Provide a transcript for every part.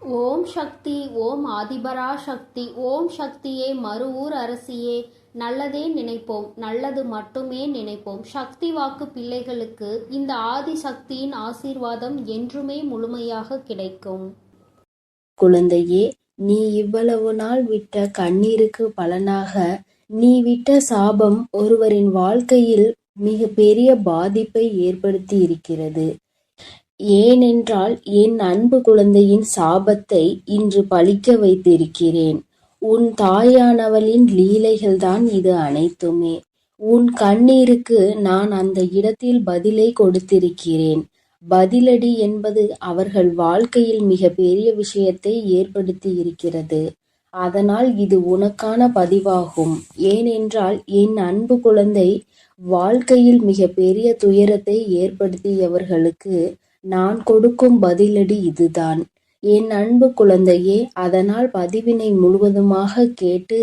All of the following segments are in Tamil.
ஓம் சக்தி. ஓம் ஆதிபரா சக்தி. ஓம் சக்தியே, மறுவூர் அரசியே. நல்லதே நினைப்போம், நல்லது மட்டுமே நினைப்போம். சக்தி வாக்கு பிள்ளைகளுக்கு இந்த ஆதிசக்தியின் ஆசீர்வாதம் என்றுமே முழுமையாக கிடைக்கும். குழந்தையே, நீ இவ்வளவு நாள் விட்ட கண்ணீருக்கு பலனாக நீ விட்ட சாபம் ஒருவரின் வாழ்க்கையில் மிக பெரிய பாதிப்பை ஏற்படுத்தி இருக்கிறது. ஏனென்றால் என் அன்பு குழந்தையின் சாபத்தை இன்று பலிக்க வைத்திருக்கிறேன். உன் தாயானவளின் லீலைகள்தான் இது அனைத்துமே. உன் கண்ணீருக்கு நான் அந்த இடத்தில் பதிலை கொடுத்திருக்கிறேன். பதிலடி என்பது அவர்கள் வாழ்க்கையில் மிக பெரிய விஷயத்தை ஏற்படுத்தி இருக்கிறது. அதனால் இது உனக்கான பதிவாகும். ஏனென்றால் என் அன்பு குழந்தை வாழ்க்கையில் மிக பெரிய துயரத்தை ஏற்படுத்தியவர்களுக்கு நான் கொடுக்கும் பதிலடி இதுதான். என் அன்பு குழந்தையே, அதனால் பதிவினை முழுவதுமாக கேட்டு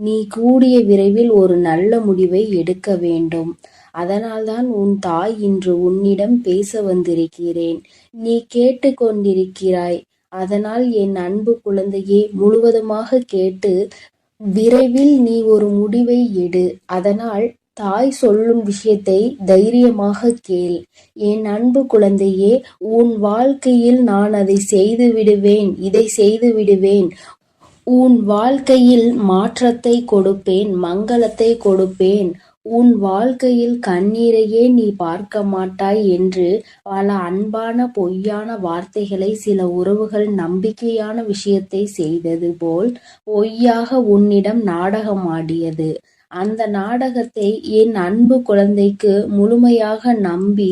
நீ கூடிய விரைவில் ஒரு நல்ல முடிவை எடுக்க வேண்டும். அதனால்தான் உன் தாய் இன்று உன்னிடம் பேச வந்திருக்கிறேன். நீ கேட்டு கொண்டிருக்கிறாய். அதனால் என் அன்பு குழந்தையே, முழுவதுமாக கேட்டு விரைவில் நீ ஒரு முடிவை எடு. அதனால் தாய் சொல்லும் விஷயத்தை தைரியமாக கேள். என் அன்பு குழந்தையே, உன் வாழ்க்கையில் நான் அதை செய்து விடுவேன், இதை செய்து விடுவேன். உன் வாழ்க்கையில் மாற்றத்தை கொடுப்பேன், மங்களத்தை கொடுப்பேன். உன் வாழ்க்கையில் கண்ணீரையே நீ பார்க்க மாட்டாய் என்று பல அன்பான பொய்யான வார்த்தைகளை சில உறவுகள் நம்பிக்கையான விஷயத்தை செய்தது போல் பொய்யாக உன்னிடம் நாடகம் ஆடியது. அந்த நாடகத்தை என் அன்பு குழந்தைக்கு முழுமையாக நம்பி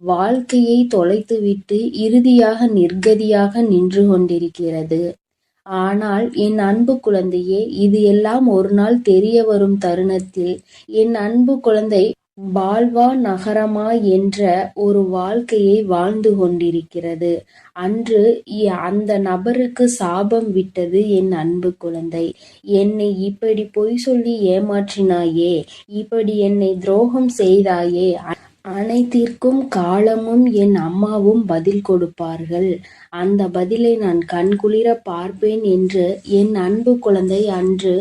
வாழ்க்கையை தொலைத்துவிட்டு இறுதியாக நிர்கதியாக நின்று கொண்டிருக்கிறது. ஆனால் என் அன்பு குழந்தையே, இது எல்லாம் ஒரு நாள் தெரிய வரும் தருணத்தில் என் அன்பு குழந்தை பால்வா நகரமா என்ற ஒரு வாழ்க்கையை வாழ்ந்து கொண்டிருக்கிறது. அன்று அந்த நபருக்கு சாபம் விட்டது என் அன்பு குழந்தை. என்னை இப்படி பொய் சொல்லி ஏமாற்றினாயே, இப்படி என்னை துரோகம் செய்தாயே, அனைத்திற்கும் காலமும் என் அம்மாவும் பதில் கொடுப்பார்கள். அந்த பதிலை நான் கண்குளிர பார்ப்பேன் என்று என் அன்பு குழந்தை அன்று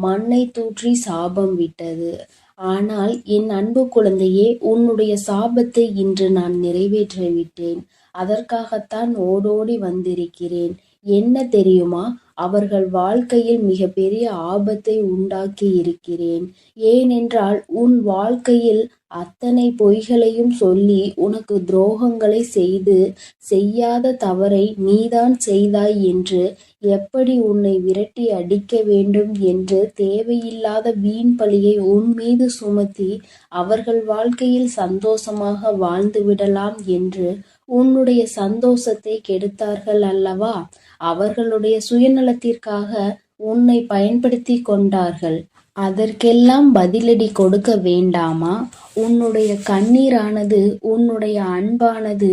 மண்ணை தூற்றி சாபம் விட்டது. ஆனால் என் அன்பு குழந்தையே, உன்னுடைய சாபத்தை இன்று நான் நிறைவேற்றிவிட்டேன். அதற்காகத்தான் ஓடோடி வந்திருக்கிறேன். என்ன தெரியுமா? அவர்கள் வாழ்க்கையில் மிக பெரிய ஆபத்தை உண்டாக்கி இருக்கிறேன். ஏனென்றால் உன் வாழ்க்கையில் அத்தனை பொய்களையும் சொல்லி உனக்கு துரோகங்களை செய்து செய்யாத தவறை நீதான் செய்தாய் என்று எப்படி உன்னை விரட்டி அடிக்க வேண்டும் என்று தேவையில்லாத வீண் பழியை உன் மீது சுமத்தி அவர்கள் வாழ்க்கையில் சந்தோஷமாக வாழ்ந்து விடலாம் என்று உன்னுடைய சந்தோஷத்தை கெடுத்தார்கள் அல்லவா? அவர்களுடைய சுயநலத்திற்காக உன்னை பயன்படுத்தி கொண்டார்கள். அதற்கெல்லாம் பதிலடி கொடுக்க வேண்டாமா? உன்னுடைய கண்ணீரானது, உன்னுடைய அன்பானது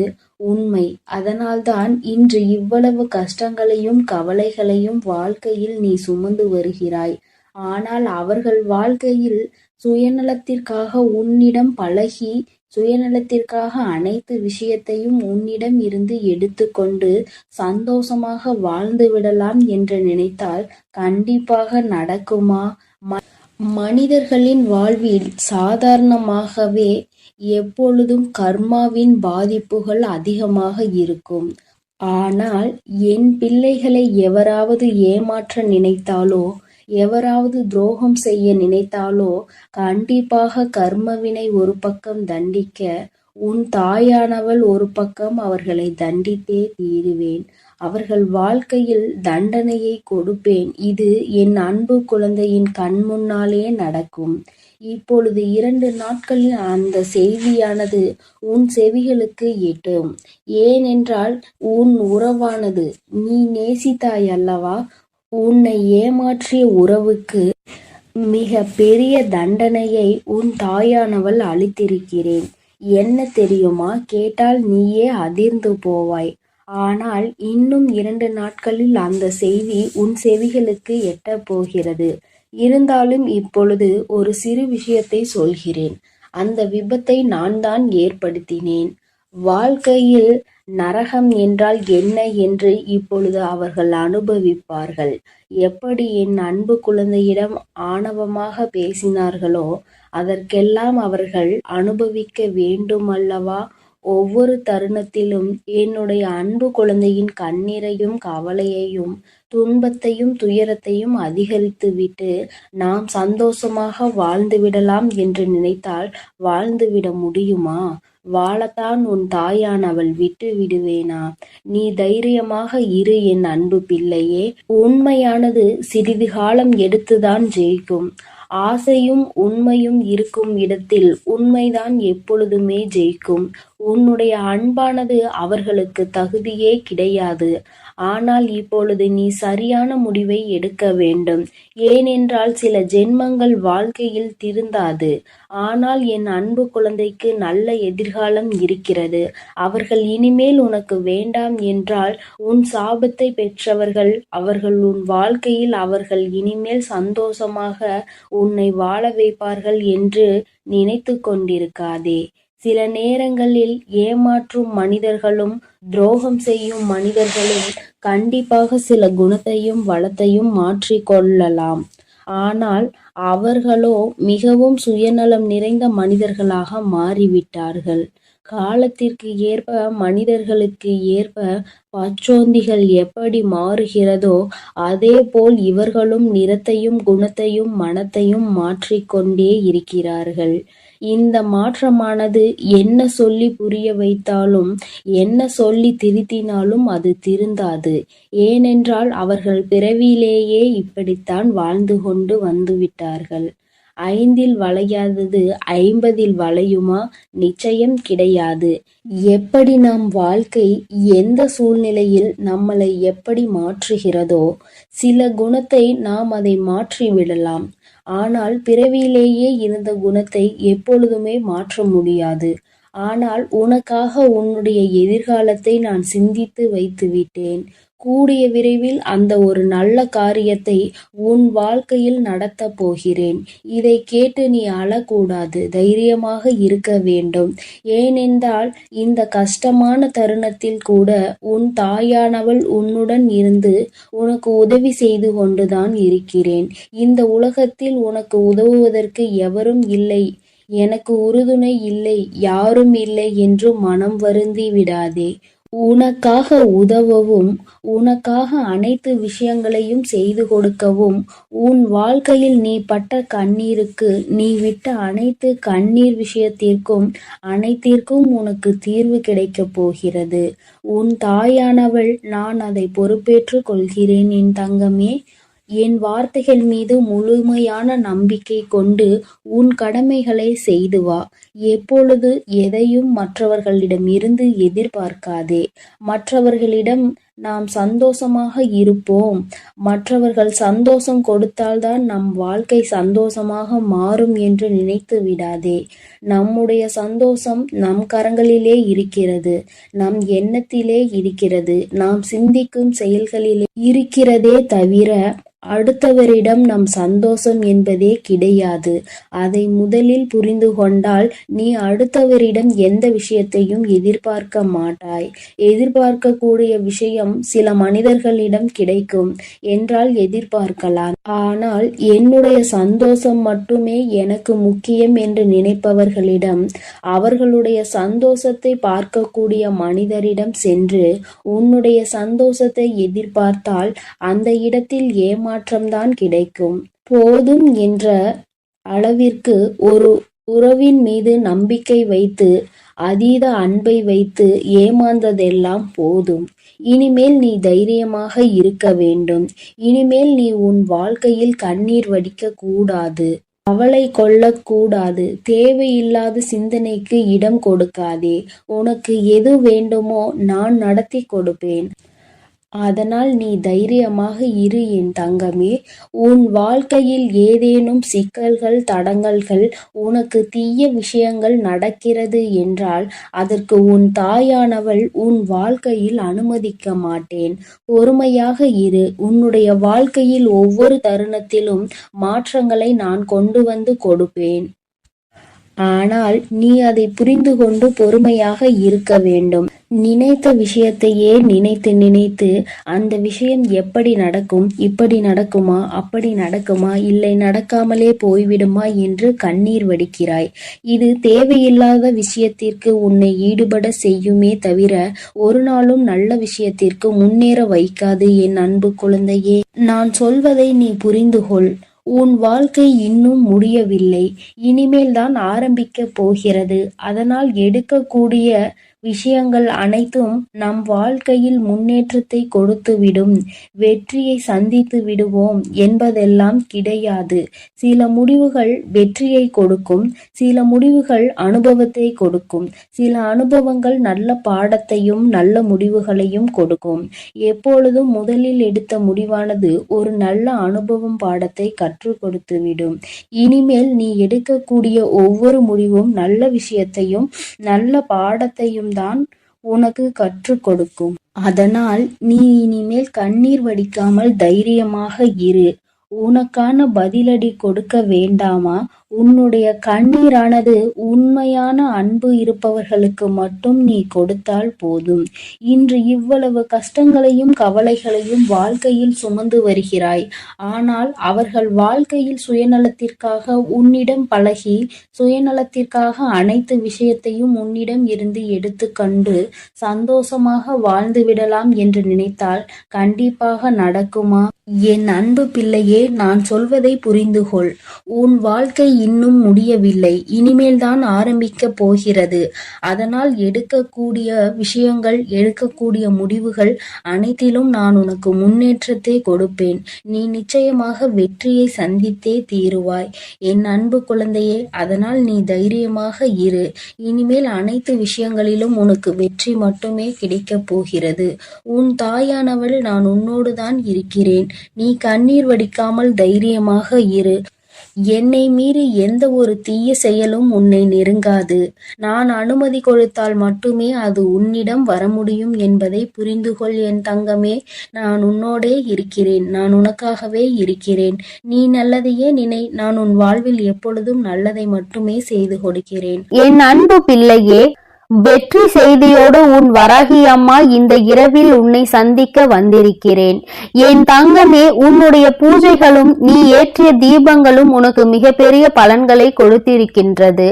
உண்மை. அதனால்தான் இன்று இவ்வளவு கஷ்டங்களையும் கவலைகளையும் வாழ்க்கையில் நீ சுமந்து வருகிறாய். ஆனால் அவர்கள் வாழ்க்கையில் சுயநலத்திற்காக உன்னிடம் பழகி, சுயநலத்திற்காக அனைத்து விஷயத்தையும் உன்னிடம் இருந்து எடுத்துக்கொண்டு சந்தோஷமாக வாழ்ந்து விடலாம் என்று நினைத்தால் கண்டிப்பாக நடக்குமா? மனிதர்களின் வாழ்வில் சாதாரணமாகவே எப்பொழுதும் கர்மாவின் பாதிப்புகள் அதிகமாக இருக்கும். ஆனால் என் பிள்ளைகளை எவராவது ஏமாற்ற நினைத்தாலோ, எவராவது துரோகம் செய்ய நினைத்தாலோ கண்டிப்பாக கர்மவினை ஒரு பக்கம் தண்டிக்க, உன் தாயானவள் ஒரு பக்கம் அவர்களை தண்டித்தே தீருவேன். அவர்கள் வாழ்க்கையில் தண்டனையை கொடுப்பேன். இது என் அன்பு குழந்தையின் கண்முன்னாலே நடக்கும். இப்பொழுது 2 நாட்களில் அந்த செய்தியானது உன் செவிகளுக்கு எட்டும். ஏனென்றால் உன் உறவானது, நீ நேசித்தாய் அல்லவா? உன்னை ஏமாற்றிய உறவுக்கு மிக பெரிய தண்டனையை உன் தாயானவள் அளித்திருக்கிறேன். என்ன தெரியுமா? கேட்டால் நீயே அதிர்ந்து போவாய். ஆனால் இன்னும் 2 நாட்களில் அந்த செய்தி உன் செவிகளுக்கு எட்டப் போகிறது. இருந்தாலும் இப்பொழுது ஒரு சிறு விஷயத்தை சொல்கிறேன். அந்த விபத்தை நான் தான் ஏற்படுத்தினேன். வாழ்க்கையில் நரகம் என்றால் என்ன என்று இப்பொழுது அவர்கள் அனுபவிப்பார்கள். எப்படி என் அன்பு குழந்தையிடம் ஆணவமாக பேசினார்களோ அதற்கெல்லாம் அவர்கள் அனுபவிக்க வேண்டுமல்லவா? ஒவ்வொரு தருணத்திலும் என்னுடைய அன்பு குழந்தையின் கண்ணீரையும் கவலையையும் துன்பத்தையும் துயரத்தையும் அதிகரித்துவிட்டு நாம் சந்தோஷமாக வாழ்ந்துவிடலாம் என்று நினைத்தால் வாழ்ந்துவிட முடியுமா? வாழத்தான் உன் தாயானவள் விட்டு விடுவேனா? நீ தைரியமாக இரு என் அன்பு பிள்ளையே. உண்மையானது சிறிது காலம் எடுத்துதான் ஜெயிக்கும். ஆசையும் உண்மையும் இருக்கும் இடத்தில் உண்மைதான் எப்பொழுதுமே ஜெயிக்கும். உன்னுடைய அன்பானது அவர்களுக்கு தகுதியே கிடையாது. ஆனால் இப்பொழுது நீ சரியான முடிவை எடுக்க வேண்டும். ஏனென்றால் சில ஜென்மங்கள் வாழ்க்கையில் திருந்தாது. ஆனால் என் அன்பு குழந்தைக்கு நல்ல எதிர்காலம் இருக்கிறது. அவர்கள் இனிமேல் உனக்கு வேண்டாம் என்றால் உன் சாபத்தை பெற்றவர்கள் அவர்கள் உன் வாழ்க்கையில் அவர்கள் இனிமேல் சந்தோஷமாக உன்னை வாழ வைப்பார்கள் என்று நினைத்து கொண்டிருக்காதே. சில நேரங்களில் ஏமாற்றும் மனிதர்களும் துரோகம் செய்யும் மனிதர்களும் கண்டிப்பாக சில குணத்தையும் வளத்தையும் மாற்றிக்கொள்ளலாம். ஆனால் அவர்களோ மிகவும் சுயநலம் நிறைந்த மனிதர்களாக மாறிவிட்டார்கள். காலத்திற்கு ஏற்ப மனிதர்களுக்கு ஏற்ப பச்சோந்திகள் எப்படி மாறுகிறதோ அதேபோல் இவர்களும் நிறத்தையும் குணத்தையும் மனத்தையும் மாற்றிக்கொண்டே இருக்கிறார்கள். இந்த மாற்றமானது என்ன சொல்லி புரிய வைத்தாலும் என்ன சொல்லி திருத்தினாலும் அது திருந்தாது. ஏனென்றால் அவர்கள் பிறவியிலேயே இப்படித்தான் வாழ்ந்து கொண்டு வந்துவிட்டார்கள். 5ல் வளையாதது 50ல் வளையுமா? நிச்சயம் கிடையாது. எப்படி நம் வாழ்க்கை எந்த சூழ்நிலையில் நம்மளை எப்படி மாற்றுகிறதோ சில குணத்தை நாம் அதை மாற்றிவிடலாம். ஆனால் பிறவியிலேயே இருந்த குணத்தை எப்பொழுதுமே மாற்ற முடியாது. ஆனால் உனக்காக உன்னுடைய எதிர்காலத்தை நான் சிந்தித்து வைத்து விட்டேன். கூடிய விரைவில் அந்த ஒரு நல்ல காரியத்தை உன் வாழ்க்கையில் நடத்தப் போகிறேன். இதை கேட்டு நீ அழக்கூடாது, தைரியமாக இருக்க வேண்டும். ஏனென்றால் இந்த கஷ்டமான தருணத்தில் கூட உன் தாயானவள் உன்னுடன் இருந்து உனக்கு உதவி செய்து கொண்டுதான் இருக்கிறேன். இந்த உலகத்தில் உனக்கு உதவுவதற்கு எவரும் இல்லை, எனக்கு உறுதுணை இல்லை, யாரும் இல்லை என்று மனம் வருந்தி விடாதே. உனக்காக உதவவும் உனக்காக அனைத்து விஷயங்களையும் செய்து கொடுக்கவும் உன் வாழ்க்கையில் நீ பட்ட கண்ணீருக்கு நீ விட்ட அனைத்து கண்ணீர் விஷயத்திற்கும் அனைத்திற்கும் உனக்கு தீர்வு கிடைக்கப் போகிறது. உன் தாயானவள் நான் அதை பொறுப்பேற்று கொள்கிறேன் என் தங்கமே. என் வார்த்தைகள் மீது முழுமையான நம்பிக்கை கொண்டு உன் கடமைகளை செய்து வா. எப்பொழுது எதையும் மற்றவர்களிடமிருந்து எதிர்பார்க்காதே. மற்றவர்களிடம் நாம் சந்தோஷமாக இருப்போம், மற்றவர்கள் சந்தோஷம் கொடுத்தால்தான் நம் வாழ்க்கை சந்தோஷமாக மாறும் என்று நினைத்து விடாதே. நம்முடைய சந்தோஷம் நம் கரங்களிலே இருக்கிறது, நம் எண்ணத்திலே இருக்கிறது, நாம் சிந்திக்கும் செயல்களிலே இருக்கிறதே தவிர அடுத்தவரிடம் நம் சந்தோஷம் என்பதே கிடையாது. அதை முதலில் புரிந்து கொண்டால் நீ அடுத்தவரிடம் எந்த விஷயத்தையும் எதிர்பார்க்க மாட்டாய். எதிர்பார்க்கக்கூடிய விஷயம் சில மனிதர்களிடம் கிடைக்கும் என்றால் எதிர்பார்க்கலாம். ஆனால் என்னுடைய சந்தோஷம் மட்டுமே எனக்கு முக்கியம் என்று நினைப்பவர்களிடம் அவர்களுடைய சந்தோஷத்தை பார்க்கக்கூடிய மனிதரிடம் சென்று உன்னுடைய சந்தோஷத்தை எதிர்பார்த்தால் அந்த இடத்தில் ஏமாற்றம்தான் கிடைக்கும். போதும் என்ற அளவிற்கு ஒரு உறவின் மீது நம்பிக்கை வைத்து அதீத அன்பை வைத்து ஏமாந்ததெல்லாம் போதும். இனிமேல் நீ தைரியமாக இருக்க வேண்டும். இனிமேல் நீ உன் வாழ்க்கையில் கண்ணீர் வடிக்க கூடாது, கவலை கொள்ளக்கூடாது. தேவையில்லாத சிந்தனைக்கு இடம் கொடுக்காதே. உனக்கு எது வேண்டுமோ நான் நடத்தி கொடுப்பேன். அதனால் நீ தைரியமாக இரு என் தங்கமே. உன் வாழ்க்கையில் ஏதேனும் சிக்கல்கள் தடங்கல்கள் உனக்கு தீய விஷயங்கள் நடக்கிறது என்றால் அதற்கு உன் தாயானவள் உன் வாழ்க்கையில் அனுமதிக்க மாட்டேன். பொறுமையாக இரு. உன்னுடைய வாழ்க்கையில் ஒவ்வொரு தருணத்திலும் மாற்றங்களை நான் கொண்டு வந்து கொடுப்பேன். ஆனால் நீ அதை புரிந்து கொண்டு பொறுமையாக இருக்க வேண்டும். நினைத்த விஷயத்தையே நினைத்து நினைத்து அந்த விஷயம் எப்படி நடக்கும், இப்படி நடக்குமா, அப்படி நடக்குமா, இல்லை நடக்காமலே போய்விடுமா என்று கண்ணீர் வடிக்கிறாய். இது தேவையில்லாத விஷயத்திற்கு உன்னை ஈடுபட செய்யுமே தவிர ஒரு நாளும் நல்ல விஷயத்திற்கு முன்னேற வைக்காது. என் அன்பு குழந்தையே, நான் சொல்வதை நீ புரிந்து கொள். உன் வாழ்க்கை இன்னும் முடியவில்லை, இனிமேல் தான் ஆரம்பிக்கப் போகிறது. அதனால் எடுக்கக்கூடிய விஷயங்கள் அனைத்தும் நம் வாழ்க்கையில் முன்னேற்றத்தை கொடுத்துவிடும், வெற்றியை சந்தித்து விடுவோம் என்பதெல்லாம் கிடையாது. சில முடிவுகள் வெற்றியை கொடுக்கும், சில முடிவுகள் அனுபவத்தை கொடுக்கும், சில அனுபவங்கள் நல்ல பாடத்தையும் நல்ல முடிவுகளையும் கொடுக்கும். எப்பொழுதும் முதலில் எடுத்த முடிவானது ஒரு நல்ல அனுபவம் பாடத்தை கற்றுக் கொடுத்துவிடும். இனிமேல் நீ எடுக்கக்கூடிய ஒவ்வொரு முடிவும் நல்ல விஷயத்தையும் நல்ல பாடத்தையும் தான் உனக்கு கற்றுக் கொடுக்கும். அதனால் நீ இனிமேல் கண்ணீர் வடிக்காமல் தைரியமாக இரு. உனக்கான பதிலடி கொடுக்க வேண்டாமா? உன்னுடைய கண்ணீரானது உண்மையான அன்பு இருப்பவர்களுக்கு மட்டும் நீ கொடுத்தால் போதும். இன்று இவ்வளவு கஷ்டங்களையும் கவலைகளையும் வாழ்க்கையில் சுமந்து வருகிறாய். ஆனால் அவர்கள் வாழ்க்கையில் சுயநலத்திற்காக உன்னிடம் பழகி, சுயநலத்திற்காக அனைத்து விஷயத்தையும் உன்னிடம் இருந்து எடுத்துக்கொண்டு சந்தோஷமாக வாழ்ந்து விடலாம் என்று நினைத்தால் கண்டிப்பாக நடக்குமா? என் அன்பு பிள்ளையே, நான் சொல்வதை புரிந்து கொள். உன் வாழ்க்கை இன்னும் முடியவில்லை, இனிமேல் தான் ஆரம்பிக்க போகிறது. அதனால் எடுக்கக்கூடிய விஷயங்கள், எடுக்கக்கூடிய முடிவுகள் அனைத்திலும் நான் உனக்கு முன்னேற்றத்தை கொடுப்பேன். நீ நிச்சயமாக வெற்றியை சந்தித்தே தீருவாய் என் அன்பு குழந்தையே. அதனால் நீ தைரியமாக இரு. இனிமேல் அனைத்து விஷயங்களிலும் உனக்கு வெற்றி மட்டுமே கிடைக்கப் போகிறது. உன் தாயானவள் நான் உன்னோடு தான் இருக்கிறேன். நீ கண்ணீர் வடிக்காமல் தைரியமாக இரு. என்னை மீறி எந்த ஒரு தீய செயலும் உன்னை நெருங்காது. நான் அனுமதி கொடுத்தால் மட்டுமே அது உன்னிடம் வர முடியும் என்பதை புரிந்து கொள் என் தங்கமே. நான் உன்னோடே இருக்கிறேன், நான் உனக்காகவே இருக்கிறேன். நீ நல்லதையே நினை. நான் உன் வாழ்வில் எப்பொழுதும் நல்லதை மட்டுமே செய்து கொடுக்கிறேன். என் அன்பு பிள்ளையே, வெற்றி செய்தியோடு உன் வராகி அம்மா இந்த இரவில் உன்னை சந்திக்க வந்திருக்கிறேன். என் தங்கமே, உன்னுடைய பூஜைகளும் நீ ஏற்றிய தீபங்களும் உனக்கு மிகப்பெரிய பலன்களை கொடுத்திருக்கின்றது.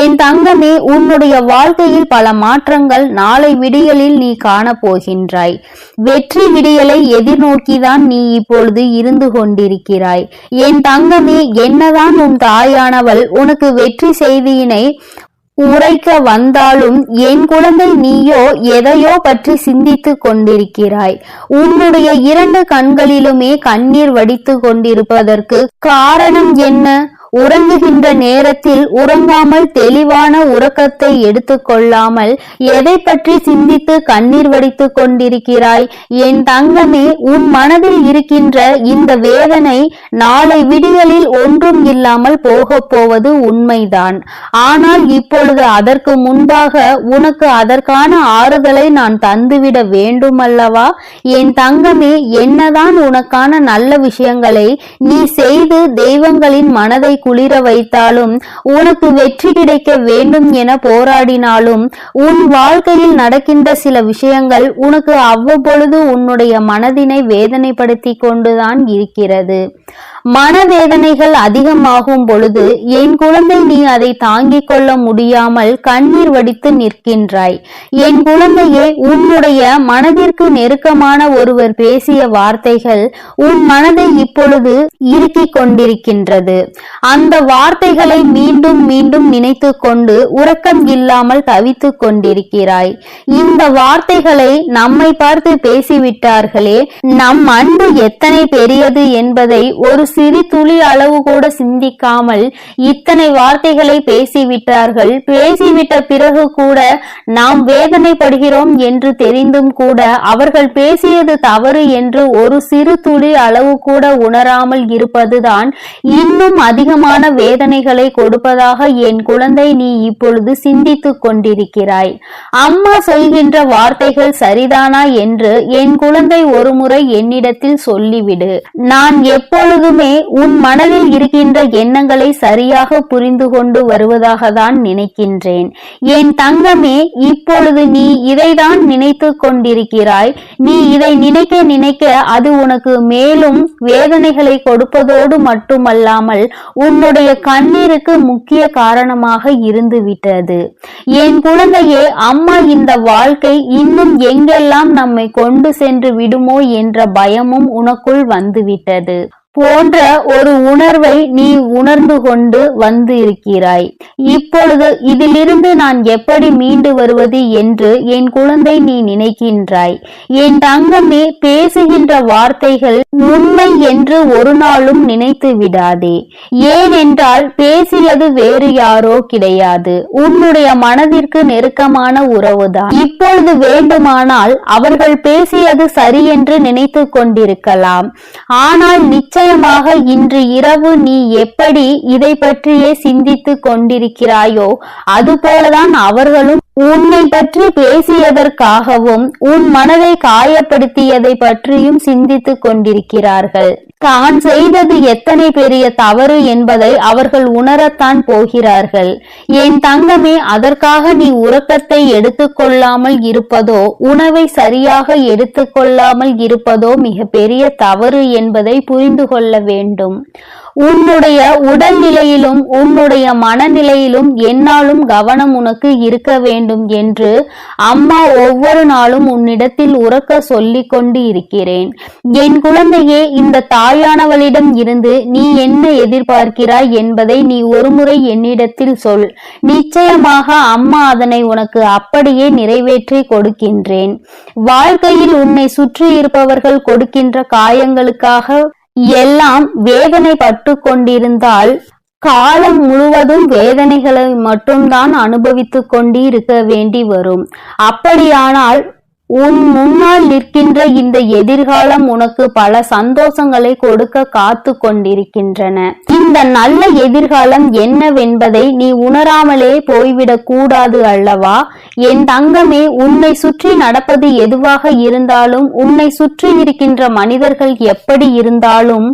என் தங்கமே, உன்னுடைய வாழ்க்கையில் பல மாற்றங்கள் நாளை விடியலில் நீ காண போகின்றாய். வெற்றி விடியலை எதிர்நோக்கிதான் நீ இப்பொழுது இருந்து கொண்டிருக்கிறாய். என் தங்கமே, என்னதான் உன் தாயானவள் உனக்கு வெற்றி செய்தியினை உரைக்க வந்தாலும் என் குழந்தை, நீயோ எதையோ பற்றி சிந்தித்து கொண்டிருக்கிறாய். உன்னுடைய 2 கண்களிலுமே கண்ணீர் வடித்து கொண்டிருப்பதற்கு காரணம் என்ன? உறங்குகின்ற நேரத்தில் உறங்காமல் தெளிவான உறக்கத்தை எடுத்துக்கொள்ளாமல் எதை பற்றி சிந்தித்து கண்ணீர் வடித்து கொண்டிருக்கிறாய்? என் தங்கமே, உன் மனதில் இருக்கின்ற இந்த வேதனை நாளை விடியலில் ஒன்றும் இல்லாமல் போக போவது உண்மைதான். ஆனால் இப்பொழுது அதற்கு முன்பாக உனக்கு அதற்கான ஆறுதலை நான் தந்துவிட வேண்டும் அல்லவா? என் தங்கமே, என்னதான் உனக்கான நல்ல விஷயங்களை நீ செய்து தெய்வங்களின் மனதை குளிர வைத்தாலும், உனக்கு வெற்றி கிடைக்க வேண்டும் என போராடினாலும், உன் வாழ்க்கையில் நடக்கின்ற சில விஷயங்கள் உனக்கு அவ்வப்பொழுது உன்னுடைய மனதினை வேதனைப்படுத்தி கொண்டுதான் இருக்கிறது. மனவேதனைகள் அதிகமாகும் பொழுது என் குழந்தை, நீ அதை தாங்கிக் கொள்ள முடியாமல் கண்ணீர் வடித்து நிற்கின்றாய். என் குழந்தையே, உன்னுடைய மனதிற்கு நெருக்கமான ஒருவர் பேசிய வார்த்தைகள் உன் மனதை இப்பொழுது இறுக்கிக் கொண்டிருக்கின்றது. அந்த வார்த்தைகளை மீண்டும் மீண்டும் நினைத்து கொண்டு உறக்கம் இல்லாமல் தவித்துக் கொண்டிருக்கிறாய். இந்த வார்த்தைகளை நம்மை பார்த்து பேசிவிட்டார்களே, நம் அன்பு எத்தனை பெரியது என்பதை ஒரு சிறு துளி அளவு கூட சிந்திக்காமல் இத்தனை வார்த்தைகளை பேசிவிட்டார்கள். பேசிவிட்ட பிறகு கூட நாம் வேதனைப்படுகிறோம் என்று தெரிந்தும் கூட அவர்கள் பேசியது தவறு என்று ஒரு சிறு துளி அளவு கூட உணராமல் இருப்பதுதான் இன்னும் அதிகமான வேதனைகளை கொடுப்பதாக என் குழந்தை நீ இப்பொழுது சிந்தித்துக் கொண்டிருக்கிறாய். அம்மா சொல்கின்ற வார்த்தைகள் சரிதானா என்று என் குழந்தை ஒரு முறை என்னிடத்தில் சொல்லிவிடு. நான் எப்பொழுதுமே தங்கமே, உன் மனதில் இருக்கின்ற எண்ணங்களை சரியாக புரிந்து கொண்டு வருவதாக தான் நினைக்கின்றேன். என் தங்கமே, இப்பொழுது நீ இதைதான் நினைத்து கொண்டிருக்கிறாய். நீ இதை நினைக்க நினைக்க அது உனக்கு மேலும் வேதனைகளை கொடுப்பதோடு மட்டுமல்லாமல் உன்னுடைய கண்ணீருக்கு முக்கிய காரணமாக இருந்து விட்டது. என் குழந்தையே, அம்மா, இந்த வாழ்க்கை இன்னும் எங்கெல்லாம் நம்மை கொண்டு சென்று விடுமோ என்ற பயமும் உனக்குள் வந்துவிட்டது போன்ற ஒரு உணர்வை நீ உணர்ந்து கொண்டு வந்து இருக்கிறாய். இப்பொழுது இதிலிருந்து நான் எப்படி மீண்டு வருவது என்று என் குழந்தை நீ நினைக்கின்றாய். என் தங்கமே, பேசுகின்ற வார்த்தைகள் உண்மை என்று ஒரு நாளும் நினைத்து விடாதே. ஏனென்றால் பேசியது வேறு யாரோ கிடையாது, உன்னுடைய மனதிற்கு நெருக்கமான உறவுதான். இப்பொழுது வேண்டுமானால் அவர்கள் பேசியது சரி என்று நினைத்து கொண்டிருக்கலாம். ஆனால் நிச்சயமாக இன்று இரவு நீ எப்படி இதை பற்றியே சிந்தித்து கொண்டிருக்கிறாயோ அதுபோலதான் அவர்களும் உன்னை பற்றி பேசியதற்காகவும் உன் மனதை காயப்படுத்தியதை பற்றியும் சிந்தித்து கொண்டிருக்கிறார்கள். தான் செய்தது எத்தனை பெரிய தவறு என்பதை அவர்கள் உணரத்தான் போகிறார்கள். என் தங்கமே, அதற்காக நீ உறக்கத்தை எடுத்துக்கொள்ளாமல் இருப்பதோ உணவை சரியாக எடுத்துக்கொள்ளாமல் இருப்பதோ மிக பெரிய தவறு என்பதை புரிந்து கொள்ள வேண்டும். உன்னுடைய உடல்நிலையிலும் உன்னுடைய மனநிலையிலும் என்னாலும் கவனம் உனக்கு இருக்க வேண்டும் என்று அம்மா ஒவ்வொரு நாளும் உன்னிடத்தில் உறக்க சொல்லிக் கொண்டு இருக்கிறேன். என் குழந்தையே, இந்த தாயானவளிடம் இருந்து நீ என்ன எதிர்பார்க்கிறாய் என்பதை நீ ஒருமுறை என்னிடத்தில் சொல். நிச்சயமாக அம்மா அதனை உனக்கு அப்படியே நிறைவேற்றி கொடுக்கின்றேன். வாழ்க்கையில் உன்னை சுற்றி இருப்பவர்கள் கொடுக்கின்ற காயங்களுக்காக எல்லாம் வேதனை பட்டு கொண்டிருந்தால் காலம் முழுவதும் வேதனைகளை மட்டும்தான் அனுபவித்துக் கொண்டு இருக்க வேண்டி வரும். அப்படியானால் உன் முன்னால் நிற்கின்ற இந்த எதிர்காலம் உனக்கு பல சந்தோஷங்களை கொடுக்க காத்து கொண்டிருக்கின்றன. இந்த நல்ல எதிர்காலம் என்னவென்பதை நீ உணராமலே போய்விடக் கூடாது அல்லவா? என் தங்கமே, உன்னை சுற்றி நடப்பது எதுவாக இருந்தாலும், உன்னை சுற்றி இருக்கின்ற மனிதர்கள் எப்படி இருந்தாலும்,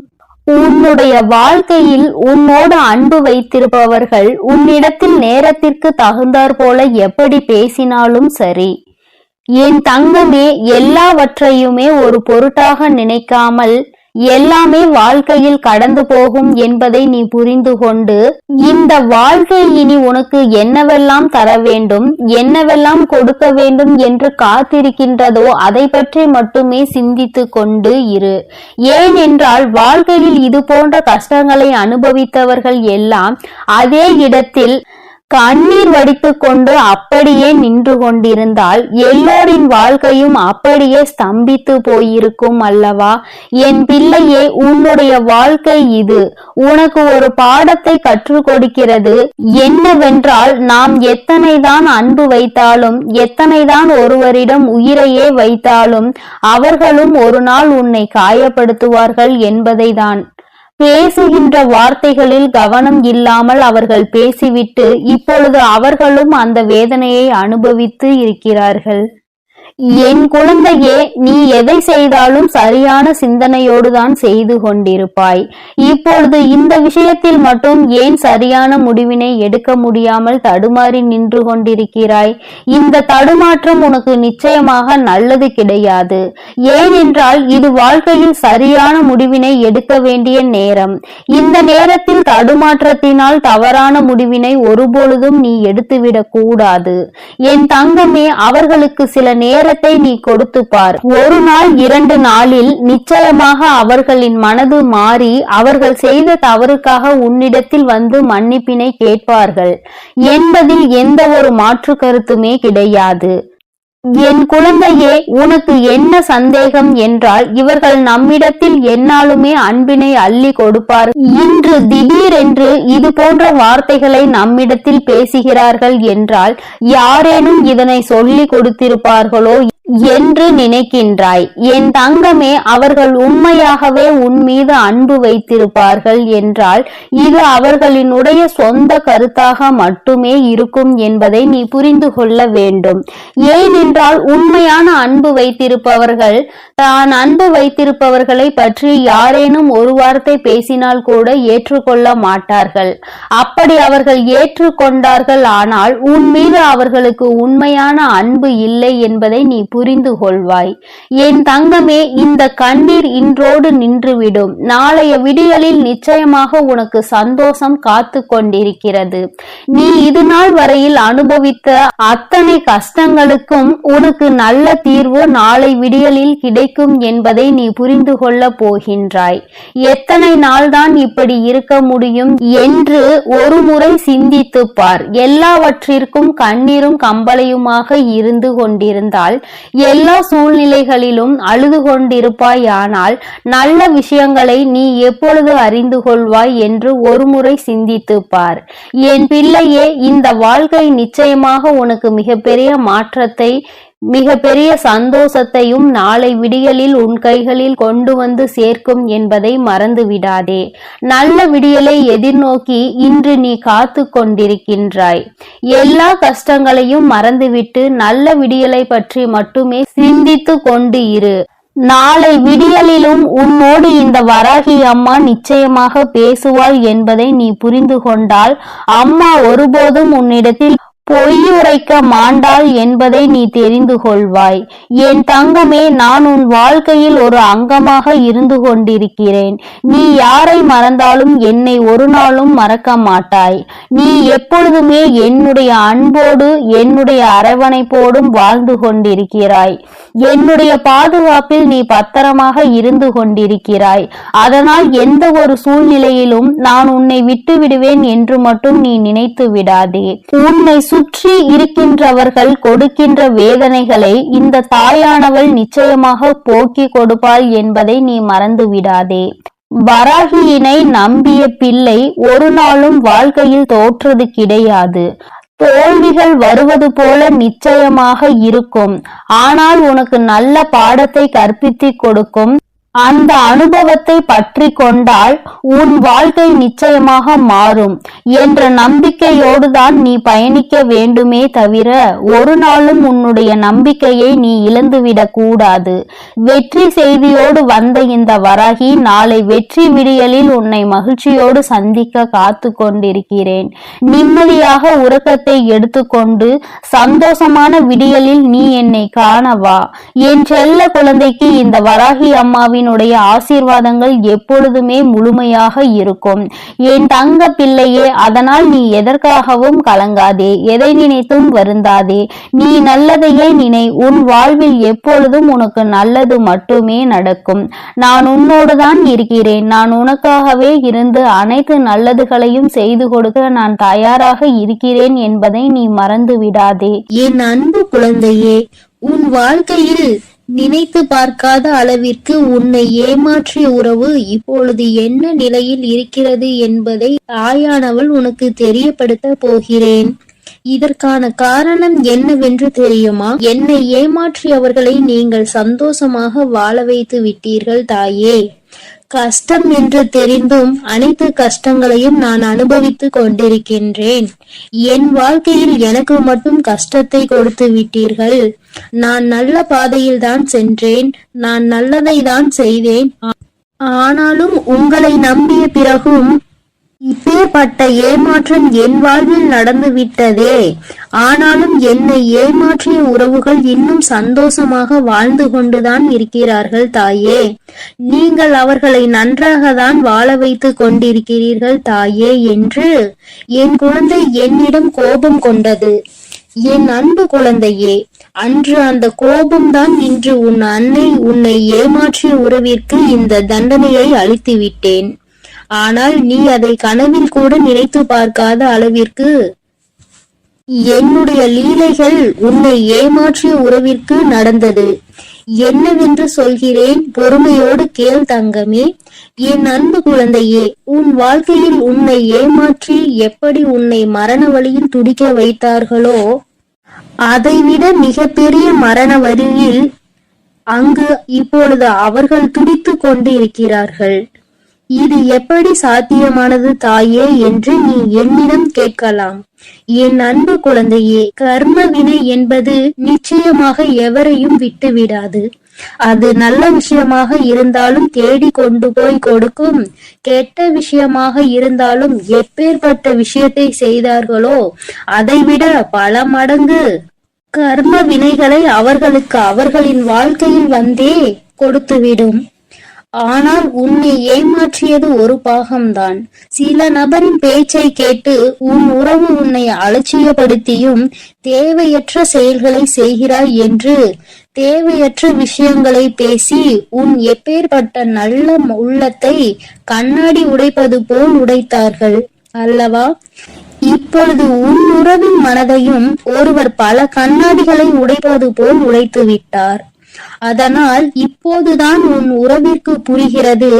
உன்னுடைய வாழ்க்கையில் உன்னோடு அன்பு வைத்திருப்பவர்கள் உன்னிடத்தில் நேரத்திற்கு தகுந்தாற் போல எப்படி பேசினாலும் சரி, என் தங்கமே, எல்லாவற்றையுமே ஒரு பொருட்டாக நினைக்காமல் எல்லாமே வாழ்க்கையில் கடந்து போகும் என்பதை நீ புரிந்து கொண்டு, இந்த வாழ்க்கை இனி உனக்கு என்னவெல்லாம் தர வேண்டும், என்னவெல்லாம் கொடுக்க வேண்டும் என்று காத்திருக்கின்றதோ அதை பற்றி மட்டுமே சிந்தித்து கொண்டு இரு. ஏனென்றால் வாழ்க்கையில் இது போன்ற கஷ்டங்களை அனுபவித்தவர்கள் எல்லாம் அதே இடத்தில் கண்ணீர் வடித்துக் கொண்டு அப்படியே நின்று கொண்டிருந்தால் எல்லோரின் வாழ்க்கையும் அப்படியே ஸ்தம்பித்து போயிருக்கும் அல்லவா? என் பிள்ளையே, உன்னுடைய வாழ்க்கை இது உனக்கு ஒரு பாடத்தை கற்றுக் கொடுக்கிறது. என்னவென்றால், நாம் எத்தனைதான் அன்பு வைத்தாலும், எத்தனைதான் ஒருவரிடம் உயிரையே வைத்தாலும் அவர்களும் ஒரு நாள் உன்னை காயப்படுத்துவார்கள் என்பதைதான். பேசுகின்ற வார்த்தைகளில் கவனம் இல்லாமல் அவர்கள் பேசிவிட்டு இப்பொழுது அவர்களும் அந்த வேதனையை அனுபவித்து இருக்கிறார்கள். என் குழந்தையே, நீ எதை செய்தாலும் சரியான சிந்தனையோடு தான் செய்து கொண்டிருப்பாய். இப்பொழுது இந்த விஷயத்தில் மட்டும் ஏன் சரியான முடிவினை எடுக்க முடியாமல் தடுமாறி நின்று கொண்டிருக்கிறாய்? இந்த தடுமாற்றம் உனக்கு நிச்சயமாக நல்லது கிடையாது. ஏனென்றால் இது வாழ்க்கையில் சரியான முடிவினை எடுக்க வேண்டிய நேரம். இந்த நேரத்தில் தடுமாற்றத்தினால் தவறான முடிவினை ஒருபொழுதும் நீ எடுத்துவிடக் கூடாது. என் தங்கமே, அவர்களுக்கு சில நேரத்தை நீ கொடுத்து பார். ஒரு நாள் 2 நாளில் நிச்சயமாக அவர்களின் மனது மாறி அவர்கள் செய்த தவறுக்காக உன்னிடத்தில் வந்து மன்னிப்பினை கேட்பார்கள் என்பதில் எந்த ஒரு மாற்று கருத்துமே கிடையாது. என் குழந்தையே, உனக்கு என்ன சந்தேகம் என்றால், இவர்கள் நம்மிடத்தில் எந்நாளுமே அன்பினை அள்ளி கொடுப்பார். இன்று திடீரென்று இது போன்ற வார்த்தைகளை நம்மிடத்தில் பேசுகிறார்கள் என்றால் யாரேனும் இதனை சொல்லி கொடுத்திருப்பார்களோ என்று நினைக்கின்றாய்? என் தங்கமே, அவர்கள் உண்மையாகவே உன் மீது அன்பு வைத்திருப்பார்கள் என்றால் இது அவர்களினுடைய சொந்த கருத்தாக மட்டுமே இருக்கும் என்பதை நீ புரிந்து கொள்ள வேண்டும். ஏனென்றால் ஏனென்றால் உண்மையான அன்பு வைத்திருப்பவர்கள் தான் அன்பு வைத்திருப்பவர்களை பற்றி யாரேனும் ஒரு வார்த்தை பேசினால் கூட ஏற்றுக்கொள்ள மாட்டார்கள். அப்படி அவர்கள் ஏற்றுக்கொண்டார்கள் ஆனால் உன் மீது அவர்களுக்கு உண்மையான அன்பு இல்லை என்பதை நீ புரிந்து கொள்வாய். என் தங்கமே, இந்த கண்ணீர் இன்றோடு நின்றுவிடும். நாளைய விடியலில் நிச்சயமாக உனக்கு சந்தோஷம் காத்து கொண்டிருக்கிறது. நீ இது நாள் வரையில் அனுபவித்த அத்தனை கஷ்டங்களுக்கும் உனக்கு நல்ல தீர்வு நாளை விடியலில் கிடைக்கும் என்பதை நீ புரிந்து கொள்ள போகின்றாய். எத்தனை நாள்தான் இப்படி இருக்க முடியும் என்று ஒரு முறை சிந்தித்து பார். எல்லாவற்றிற்கும் கண்ணீரும் கம்பளையுமாக இருந்து கொண்டிருந்தால் எல்லா சூழ்நிலைகளிலும் அழுது கொண்டிருப்பாயானால் நல்ல விஷயங்களை நீ எப்பொழுது அறிந்து கொள்வாய் என்று ஒரு முறை சிந்தித்து பார். என் பிள்ளையே, இந்த வாழ்க்கை நிச்சயமாக உனக்கு மிகப்பெரிய மாற்றத்தை, மிகப்பெரிய சந்தோஷத்தையும் நாளை விடியலில் உன் கைகளில் கொண்டு வந்து சேர்க்கும் என்பதை மறந்து விடாதே. நல்ல விடியலை எதிர்நோக்கி இன்று நீ காத்து கொண்டிருக்கின்றாய். எல்லா கஷ்டங்களையும் மறந்துவிட்டு நல்ல விடியலை பற்றி மட்டுமே சிந்தித்து கொண்டு இரு. நாளை விடியலிலும் உன்னோடு இந்த வராகி அம்மா நிச்சயமாக பேசுவாள் என்பதை நீ புரிந்து கொண்டால் அம்மா ஒருபோதும் உன்னிடத்தில் பொய்யுரைக்க மாண்டாள் என்பதை நீ தெரிந்து கொள்வாய். என் தங்கமே, நான் உன் வாழ்க்கையில் ஒரு அங்கமாக இருந்து கொண்டிருக்கிறேன். நீ யாரை மறந்தாலும் என்னை ஒரு நாளும் மறக்க மாட்டாய். நீ எப்பொழுதுமே என்னுடைய அன்போடு என்னுடைய அரவணைப்போடும் வாழ்ந்து கொண்டிருக்கிறாய். என்னுடைய பாதுகாப்பில் நீ பத்திரமாக இருந்து கொண்டிருக்கிறாய். அதனால் எந்த ஒரு சூழ்நிலையிலும் நான் உன்னை விட்டு விடுவேன் என்று மட்டும் நீ நினைத்து விடாதே. உன்னை சுற்றி இருக்கின்றவர்கள் கொடுக்கின்ற வேதனைகளை இந்த தாயானவள் நிச்சயமாக போக்கி கொடுப்பாள் என்பதை நீ மறந்து விடாதே. வராகியினை நம்பிய பிள்ளை ஒரு நாளும் வாழ்க்கையில் தோற்றது கிடையாது. தோல்விகள் வருவது போல நிச்சயமாக இருக்கும். ஆனால் உனக்கு நல்ல பாடத்தை கற்பித்து கொடுக்கும். அந்த அனுபவத்தை பற்றி கொண்டால் உன் வாழ்க்கை நிச்சயமாக மாறும் என்ற நம்பிக்கையோடு தான் நீ பயணிக்க வேண்டுமே தவிர ஒரு நாளும் உன்னுடைய நம்பிக்கையை நீ இழந்துவிடக் கூடாது. வெற்றி செய்தியோடு வந்த இந்த வராகி நாளை வெற்றி விடியலில் உன்னை மகிழ்ச்சியோடு சந்திக்க காத்து கொண்டிருக்கிறேன். நிம்மதியாக உறக்கத்தை எடுத்துக்கொண்டு சந்தோஷமான விடியலில் நீ என்னை காணவா. என் செல்ல குழந்தைக்கு இந்த வராகி அம்மாவின் ஆசீர்வாதங்கள் எப்பொழுதுமே முழுமையாக இருக்கும். என் தங்க பிள்ளையே, அதனால் நீ எதற்காகவும் கலங்காதே, எதை நினைத்தும் வருந்தாதே. நீ நல்லதையே நினை. உன் வாழ்வில் எப்பொழுதும் உனக்கு நல்லது மட்டுமே நடக்கும். நான் உன்னோடுதான் இருக்கிறேன். நான் உனக்காகவே இருந்து அனைத்து நல்லதுகளையும் செய்து கொடுக்க நான் தயாராக இருக்கிறேன் என்பதை நீ மறந்து விடாதே. என் அன்பு குழந்தையே, உன் வாழ்க்கையில் நினைத்து பார்க்காத அளவிற்கு உன்னை ஏமாற்றிய உறவு இப்பொழுது என்ன நிலையில் இருக்கிறது என்பதை தாயானவள் உனக்கு தெரியப்படுத்த போகிறேன். இதற்கான காரணம் என்னவென்று தெரியுமா? என்னை ஏமாற்றியவர்களை நீங்கள் சந்தோஷமாக வாழ வைத்து விட்டீர்கள் தாயே. கஷ்டம் என்று தெரிந்தும் அனைத்து கஷ்டங்களையும் நான் அனுபவித்துக் கொண்டிருக்கின்றேன். என் வாழ்க்கையில் எனக்கு மட்டும் கஷ்டத்தை கொடுத்து விட்டீர்கள். நான் நல்ல பாதையில் தான் சென்றேன். நான் நல்லதை தான் செய்தேன். ஆனாலும் உங்களை நம்பிய பிறகும் இப்பேற்பட்ட ஏமாற்றம் என் வாழ்வில் நடந்து விட்டதே. ஆனாலும் என்னை ஏமாற்றிய உறவுகள் இன்னும் சந்தோஷமாக வாழ்ந்து கொண்டுதான் இருக்கிறார்கள் தாயே. நீங்கள் அவர்களை நன்றாக தான் வாழ வைத்து கொண்டிருக்கிறீர்கள் தாயே என்று என் குழந்தை என்னிடம் கோபம் கொண்டது. என் அன்பு குழந்தையே, அன்று அந்த கோபம்தான் இன்று உன் அன்னை உன்னை ஏமாற்றிய உறவிற்கு இந்த தண்டனையை அளித்து விட்டேன். ஆனால் நீ அதை கனவில் கூட நினைத்து பார்க்காத அளவிற்கு என்னுடைய லீலைகள் உன்னை ஏமாற்றிய உறவிற்கு நடந்தது. என்னவென்று சொல்கிறேன், பொறுமையோடு கேள் தங்கமே. என் அன்பு குழந்தையே, உன் வாழ்க்கையில் உன்னை ஏமாற்றி எப்படி உன்னை மரண வழியில் துடிக்க வைத்தார்களோ அதைவிட மிகப்பெரிய மரண வழியில் அங்கு இப்பொழுது அவர்கள் துடித்து கொண்டு இருக்கிறார்கள். இது எப்படி சாத்தியமானது தாயே என்று நீ என்னிடம் கேட்கலாம். என் அன்பு குழந்தையே, கர்ம வினை என்பது நிச்சயமாக எவரையும் விட்டுவிடாது. அது நல்ல விஷயமாக இருந்தாலும் தேடி கொண்டு போய் கொடுக்கும், கெட்ட விஷயமாக இருந்தாலும் எப்பேற்பட்ட விஷயத்தை செய்தார்களோ அதைவிட பல மடங்கு கர்ம வினைகளை அவர்களுக்கு அவர்களின் வாழ்க்கையில் வந்தே கொடுத்துவிடும். ஆனால் உன்னை ஏமாற்றியது ஒரு பாகம்தான். சில நபரின் பேச்சை கேட்டு உன் உறவு உன்னை அலட்சியப்படுத்தியும் தேவையற்ற செயல்களை செய்கிறாய் என்று தேவையற்ற விஷயங்களை பேசி உன் எப்பேற்பட்ட நல்ல உள்ளத்தை கண்ணாடி உடைப்பது போல் உடைத்தார்கள் அல்லவா? இப்பொழுது உன் உறவின் மனதையும் ஒருவர் பல கண்ணாடிகளை உடைப்பது போல் உடைத்து விட்டார். அதனால் இப்போதுதான் உன் உறவிற்கு புரிகிறது,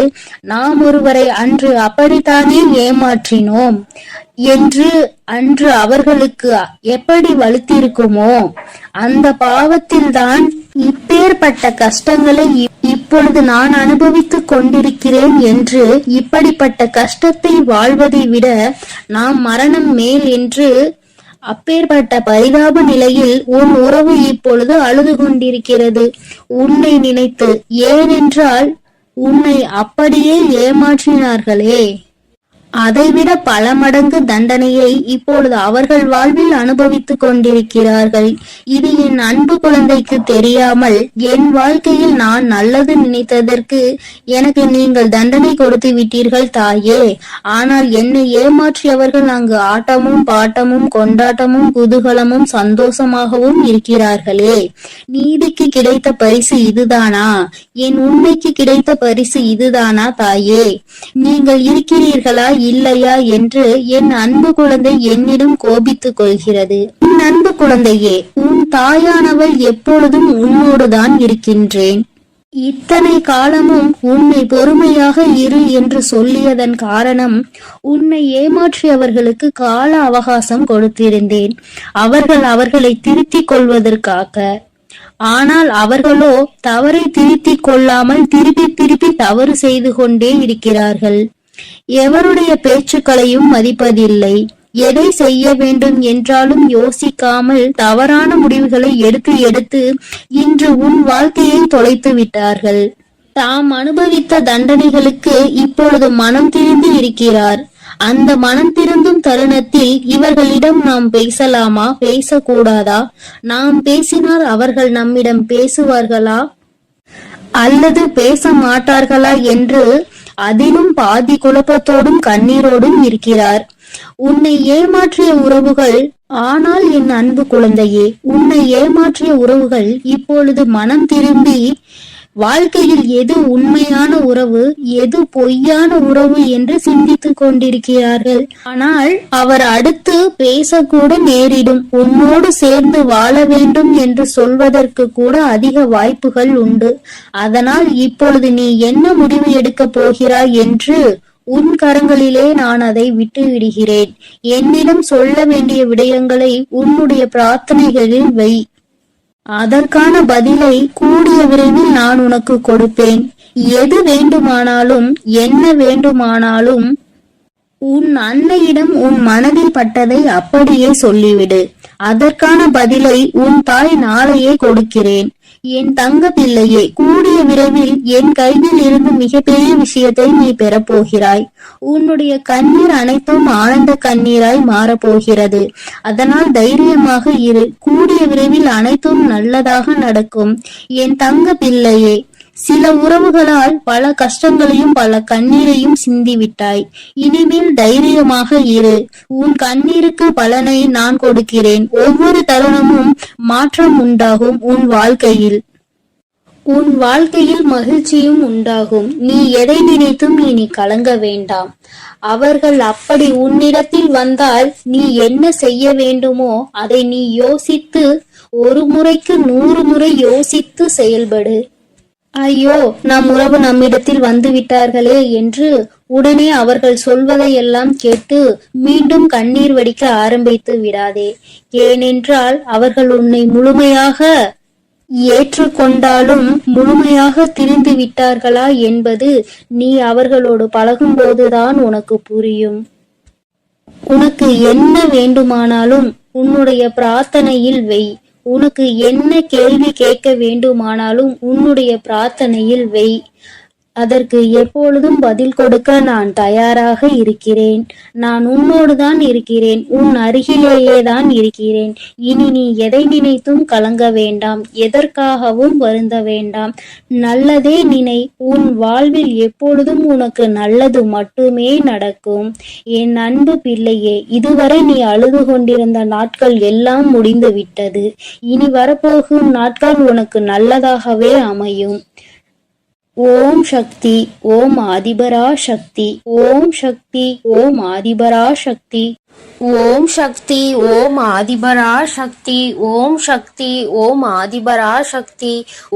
நாம் ஒருவரை அன்று அப்படித்தானே ஏமாற்றினோம் என்று. அன்று அவர்களுக்கு எப்படி வலுத்திருக்குமோ அந்த பாவத்தில்தான் இப்பேற்பட்ட கஷ்டங்களை இப்பொழுது நான் அனுபவித்துக் கொண்டிருக்கிறேன் என்று. இப்படிப்பட்ட கஷ்டத்தை வாழ்வதை விட நாம் மரணம் மேல் என்று அப்பேற்பட்ட பரிதாப நிலையில் உன் உறவு இப்பொழுது அழுது கொண்டிருக்கிறது உன்னை நினைத்து. ஏனென்றால் உன்னை அப்படியே ஏமாற்றினார்களே, அதைவிட பல மடங்கு தண்டனையை இப்பொழுது அவர்கள் வாழ்வில் அனுபவித்துக் கொண்டிருக்கிறார்கள். இது என் அன்பு குழந்தைக்கு தெரியாமல் என் வாழ்க்கையில் நான் நல்லது நினைத்ததற்கு எனக்கு நீங்கள் தண்டனை கொடுத்து விட்டீர்கள் தாயே. ஆனால் என்னை ஏமாற்றியவர்கள் அங்கு ஆட்டமும் பாட்டமும் கொண்டாட்டமும் குதூகலமும் சந்தோஷமாகவும் இருக்கிறார்களே. நீதிக்கு கிடைத்த பரிசு இதுதானா? என் உண்மைக்கு கிடைத்த பரிசு இதுதானா தாயே? நீங்கள் இருக்கிறீர்களா இல்லையா என்று என் அன்பு குழந்தை என்னிடம் கோபித்துக் கொள்கிறது. என் அன்பு குழந்தையே, உன் தாயானவள் எப்பொழுதும் உன்னோடுதான் இருக்கின்றேன். இத்தனை காலமும் உன்னை பொறுமையாக இரு என்று சொல்லியதன் காரணம், உன்னை ஏமாற்றியவர்களுக்கு கால அவகாசம் கொடுத்திருந்தேன், அவர்களை திருத்திக் கொள்வதற்காக. ஆனால் அவர்களோ தவறை திருத்திக் கொள்ளாமல் திருப்பி தவறு செய்து கொண்டே இருக்கிறார்கள். எவருடைய பேச்சுக்களையும் மதிப்பதில்லை. எதை செய்ய வேண்டும் என்றாலும் யோசிக்காமல் தவறான முடிவுகளை எடுத்து இன்று உன் வாழ்க்கையை தொலைத்து விட்டார்கள். தாம் அனுபவித்த தண்டனைகளுக்கு இப்பொழுது மனம் திரும்பி இருக்கிறார். அந்த மனம் திருந்தும் தருணத்தில் இவர்களிடம் நாம் பேசலாமா, பேசக்கூடாதா? நாம் பேசினால் அவர்கள் நம்மிடம் பேசுவார்களா அல்லது பேச மாட்டார்களா என்று அதிலும் பாதி குழப்பத்தோடும் கண்ணீரோடும் இருக்கிறார். உன்னை ஏமாற்றிய உறவுகள், ஆனால் என் அன்பு குழந்தையே, உன்னை ஏமாற்றிய உறவுகள் இப்பொழுது மனம் திரும்பி வாழ்க்கையில் எது உண்மையான உறவு, எது பொய்யான உறவு என்று சிந்தித்துக் கொண்டிருக்கிறார்கள். ஆனால் அவர் அடுத்து பேசக்கூட நேரிடும். உன்னோடு சேர்ந்து வாழ வேண்டும் என்று சொல்வதற்கு கூட அதிக வாய்ப்புகள் உண்டு. அதனால் இப்பொழுது நீ என்ன முடிவு எடுக்கப் போகிறாய் என்று உன் கரங்களிலே நான் அதை விட்டு விடுகிறேன். என்னிடம் சொல்ல வேண்டிய விடயங்களை உன்னுடைய பிரார்த்தனைகளில் வை. அதற்கான பதிலை கூடிய விரைவில் நான் உனக்கு கொடுப்பேன். எது வேண்டுமானாலும் என்ன வேண்டுமானாலும் உன் அன்னையிடம் உன் மனதில் பட்டதை அப்படியே சொல்லிவிடு. அதற்கான பதிலை உன் தாய் நாளையே கொடுக்கிறேன். என் தங்க பிள்ளையே, கூடிய விரைவில் என் கையில் இருந்து மிகப்பெரிய விஷயத்தை நீ பெறப்போகிறாய். உன்னுடைய கண்ணீர் அனைத்தும் ஆனந்த கண்ணீராய் மாறப்போகிறது. அதனால் தைரியமாக இரு. கூடிய விரைவில் அனைத்தும் நல்லதாக நடக்கும் என் தங்க பிள்ளையே. சில உறவுகளால் பல கஷ்டங்களையும் பல கண்ணீரையும் சிந்திவிட்டாய். இனிமேல் தைரியமாக இரு. உன் கண்ணீருக்கு பலனை நான் கொடுக்கிறேன். ஒவ்வொரு தருணமும் மாற்றம் உண்டாகும். உன் வாழ்க்கையில் மகிழ்ச்சியும் உண்டாகும். நீ எதை நினைத்தும் இனி கலங்க வேண்டாம். அவர்கள் அப்படி உன்னிடத்தில் வந்தால் நீ என்ன செய்ய வேண்டுமோ அதை நீ யோசித்து, ஒரு முறைக்கு 100 முறை யோசித்து செயல்படு. ஐயோ, நம் உறவு நம்மிடத்தில் வந்து விட்டார்களே என்று உடனே அவர்கள் சொல்வதையெல்லாம் கேட்டு மீண்டும் கண்ணீர் வடிக்க ஆரம்பித்து விடாதே. ஏனென்றால் அவர்கள் உன்னை முழுமையாக ஏற்றுக்கொண்டாலும் முழுமையாக திருந்தி விட்டார்களா என்பது நீ அவர்களோடு பழகும்போதுதான் உனக்கு புரியும். உனக்கு என்ன வேண்டுமானாலும் உன்னுடைய பிரார்த்தனையில் வை. உனக்கு என்ன கேள்வி கேட்க வேண்டுமானாலும் உன்னுடைய பிரார்த்தனையில் வை. அதற்கு எப்பொழுதும் பதில் கொடுக்க நான் தயாராக இருக்கிறேன். நான் உன்னோடுதான் இருக்கிறேன், உன் அருகிலேயே தான் இருக்கிறேன். இனி நீ எதை நினைத்தும் கலங்க வேண்டாம், எதற்காகவும் வருந்த வேண்டாம். நல்லதே நினை. உன் வாழ்வில் எப்பொழுதும் உனக்கு நல்லது மட்டுமே நடக்கும். என் அன்பு பிள்ளையே, இதுவரை நீ அழுது கொண்டிருந்த நாட்கள் எல்லாம் முடிந்து விட்டது. இனி வரப்போகும் நாட்கள் உனக்கு நல்லதாகவே அமையும். ஓம் சக்தி, ஓம் ஆதிபரா சக்தி, ஓம் சக்தி, ஓம் ஆதிபரா சக்தி, ஓம் சக்தி, ஓம் ஆதிபரா சக்தி, ஓம் சக்தி, ஓம் ஆதிபரா சக்தி.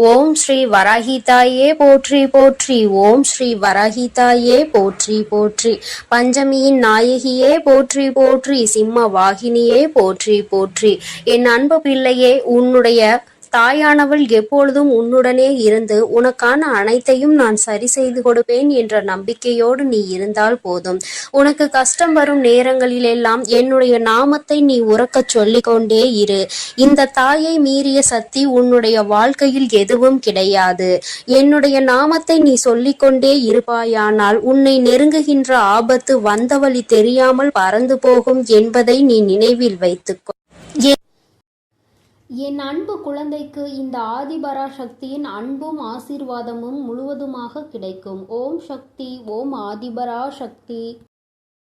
ஓம் ஸ்ரீ வராஹிதாயே போற்றி போற்றி, ஓம் ஸ்ரீ வராஹிதாயே போற்றி போற்றி. பஞ்சமியின் நாயகியே போற்றி போற்றி, சிம்ம வாகினியே போற்றி போற்றி. என் அன்பு பிள்ளையே, உன்னுடைய தாயானவள் எப்பொழுதும் உன்னுடனே இருந்து உனக்கான அனைத்தையும் நான் சரி செய்து கொடுப்பேன் என்ற நம்பிக்கையோடு நீ இருந்தால் போதும். உனக்கு கஷ்டம் வரும் நேரங்களிலெல்லாம் என்னுடைய நாமத்தை நீ உரக்கச் சொல்லிக் கொண்டே இரு. இந்த தாயை மீறிய சக்தி உன்னுடைய வாழ்க்கையில் எதுவும் கிடையாது. என்னுடைய நாமத்தை நீ சொல்லிக்கொண்டே இருப்பாயானால் உன்னை நெருங்குகின்ற ஆபத்து வந்த வழி தெரியாமல் பறந்து போகும் என்பதை நீ நினைவில் வைத்துக்கொள். என் அன்பு குழந்தைக்கு இந்த ஆதிபரா சக்தியின் அன்பும் ஆசீர்வாதமும் முழுவதுமாக கிடைக்கும். ஓம் சக்தி, ஓம் ஆதிபரா சக்தி.